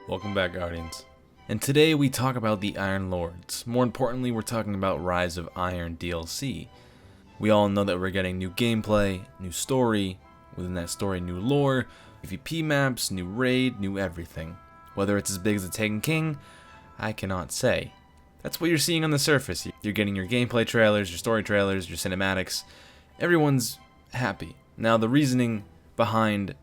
Welcome back, Guardians. And today we talk about the Iron Lords. More importantly, we're talking about Rise of Iron DLC. We all know that we're getting new gameplay, new story, within that story new lore, PvP maps, new raid, new everything. Whether it's as big as the Taken King, I cannot say. That's what you're seeing on the surface. You're getting your gameplay trailers, your story trailers, your cinematics. Everyone's happy. Now the reasoning behind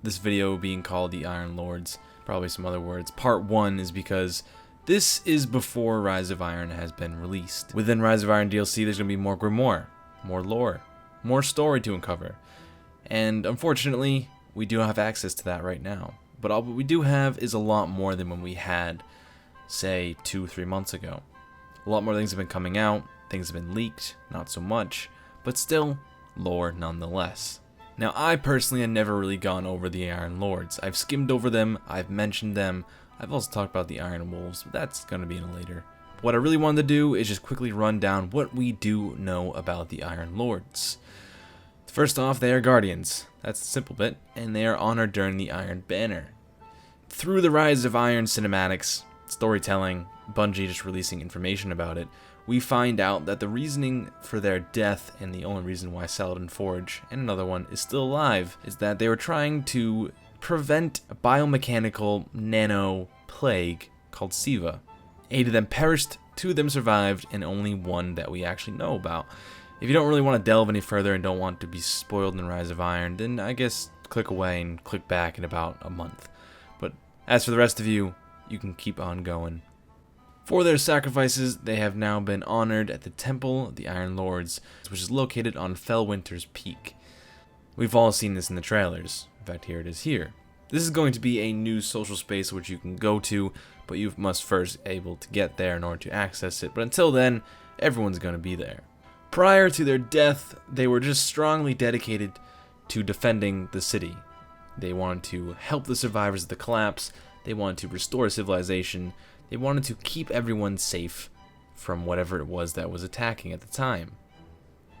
this video being called the Iron Lords, probably some other words, part 1 is because this is before Rise of Iron has been released. Within Rise of Iron DLC there's going to be more grimoire, more lore, more story to uncover. And unfortunately, we do not have access to that right now. But all what we do have is a lot more than when we had, say, 2-3 months ago. A lot more things have been coming out, things have been leaked, not so much, but still, lore nonetheless. Now, I personally have never really gone over the Iron Lords. I've skimmed over them, I've mentioned them, I've also talked about the Iron Wolves, but that's going to be in a later. What I really wanted to do is just quickly run down what we do know about the Iron Lords. First off, they are Guardians. That's the simple bit, and they are honored during the Iron Banner. Through the Rise of Iron cinematics, storytelling, Bungie just releasing information about it, we find out that the reasoning for their death, and the only reason why Saladin Forge and another one is still alive, is that they were trying to prevent a biomechanical nano plague called Siva. 8 of them perished, 2 of them survived, and only 1 that we actually know about. If you don't really want to delve any further and don't want to be spoiled in Rise of Iron, then I guess click away and click back in about a month. But as for the rest of you, you can keep on going. For their sacrifices, they have now been honored at the Temple of the Iron Lords, which is located on Fellwinter's Peak. We've all seen this in the trailers. In fact, here it is here. This is going to be a new social space which you can go to, but you must first be able to get there in order to access it. But until then, everyone's going to be there. Prior to their death, they were just strongly dedicated to defending the city. They wanted to help the survivors of the collapse. They wanted to restore civilization. They wanted to keep everyone safe from whatever it was that was attacking at the time.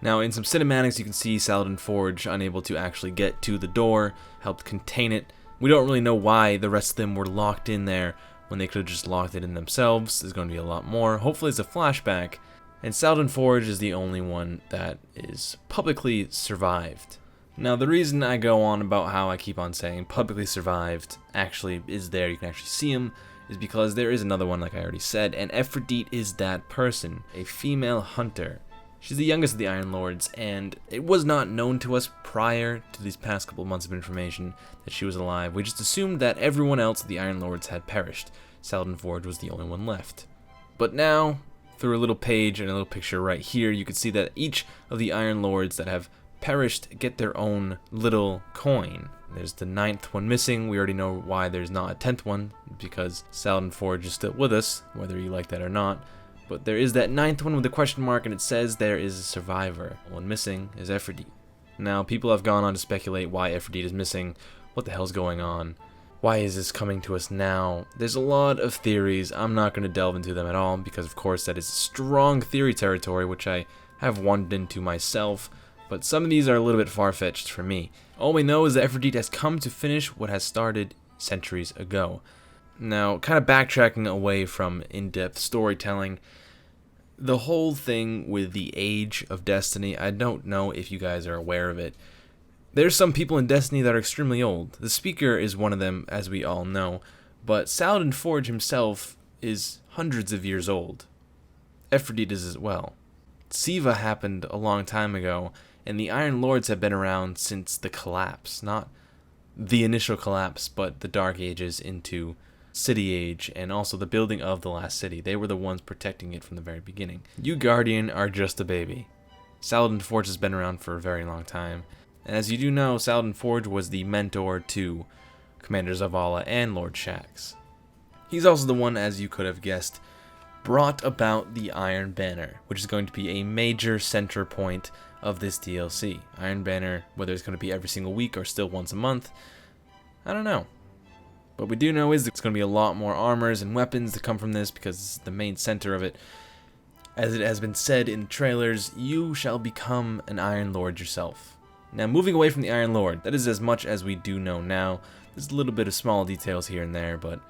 Now, in some cinematics, you can see Saladin Forge unable to actually get to the door, helped contain it. We don't really know why the rest of them were locked in there when they could have just locked it in themselves. There's going to be a lot more. Hopefully it's a flashback. And Saladin Forge is the only one that is publicly survived. Now, the reason I go on about how I keep on saying publicly survived actually is there, you can actually see him, is because there is another one, like I already said, and Aphrodite is that person, a female hunter. She's the youngest of the Iron Lords, and it was not known to us prior to these past couple of months of information that she was alive. We just assumed that everyone else of the Iron Lords had perished. Saladin Forge was the only one left. But now, through a little page and a little picture right here, you can see that each of the Iron Lords that have perished get their own little coin. There's the 9th one missing. We already know why there's not a 10th one, because Saladin Forge is still with us, whether you like that or not. But there is that 9th one with a question mark, and it says there is a survivor. One missing is Aphrodite. Now, people have gone on to speculate why Aphrodite is missing, what the hell's going on, why is this coming to us now? There's a lot of theories. I'm not going to delve into them at all, because of course that is strong theory territory, which I have wandered into myself. But some of these are a little bit far-fetched for me. All we know is that Aphrodite has come to finish what has started centuries ago. Now, kind of backtracking away from in-depth storytelling, the whole thing with the Age of Destiny, I don't know if you guys are aware of it. There's some people in Destiny that are extremely old. The Speaker is one of them, as we all know, but Saladin Forge himself is hundreds of years old. Aphrodite is as well. Siva happened a long time ago, and the Iron Lords have been around since the collapse. Not the initial collapse, but the Dark Ages into City Age, and also the building of the last city. They were the ones protecting it from the very beginning. You Guardian are just a baby. Saladin Forge has been around for a very long time. And as you do know, Saladin Forge was the mentor to Commander Zavala and Lord Shaxx. He's also the one, as you could have guessed, brought about the Iron Banner, which is going to be a major center point of this DLC. Iron Banner, whether it's going to be every single week or still once a month, I don't know. What we do know is there's going to be a lot more armors and weapons that come from this, because it's the main center of it. As it has been said in the trailers, you shall become an Iron Lord yourself. Now, moving away from the Iron Lord, that is as much as we do know now. There's a little bit of small details here and there, but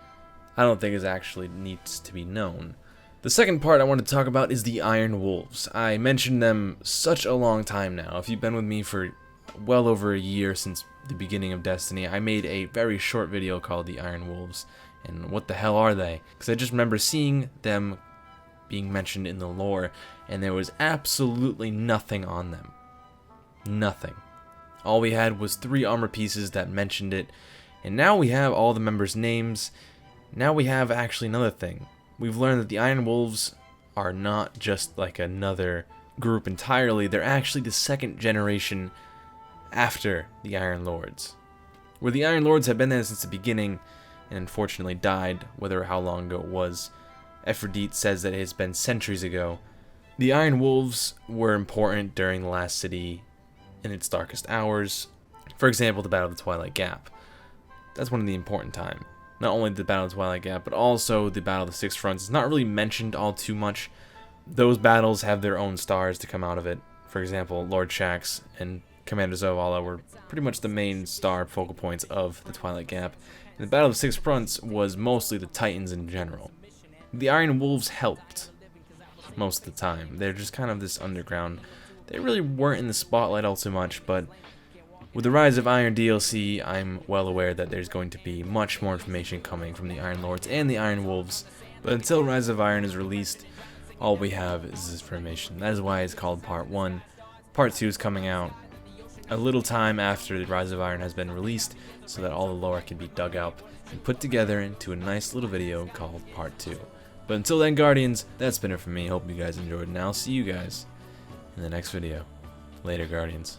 I don't think is actually needs to be known. The second part I want to talk about is the Iron Wolves. I mentioned them such a long time now. If you've been with me for well over a year since the beginning of Destiny, I made a very short video called the Iron Wolves. And what the hell are they? Because I just remember seeing them being mentioned in the lore, and there was absolutely nothing on them. Nothing. All we had was 3 armor pieces that mentioned it, and now we have all the members' names. Now we have actually another thing. We've learned that the Iron Wolves are not just like another group entirely, they're actually the 2nd generation after the Iron Lords. Where the Iron Lords have been there since the beginning, and unfortunately died, whether how long ago it was. Ephrodite says that it has been centuries ago. The Iron Wolves were important during the last city in its darkest hours. For example, the Battle of the Twilight Gap. That's one of the important times. Not only the Battle of the Twilight Gap, but also the Battle of the Six Fronts. It's not really mentioned all too much. Those battles have their own stars to come out of it. For example, Lord Shaxx and Commander Zavala were pretty much the main star focal points of the Twilight Gap. And the Battle of the Six Fronts was mostly the Titans in general. The Iron Wolves helped most of the time. They're just kind of this underground. They really weren't in the spotlight all too much, but with the Rise of Iron DLC, I'm well aware that there's going to be much more information coming from the Iron Lords and the Iron Wolves. But until Rise of Iron is released, all we have is this information. That is why it's called Part 1. Part 2 is coming out a little time after the Rise of Iron has been released, so that all the lore can be dug up and put together into a nice little video called Part 2. But until then, Guardians, that's been it for me. Hope you guys enjoyed, and I'll see you guys in the next video. Later, Guardians.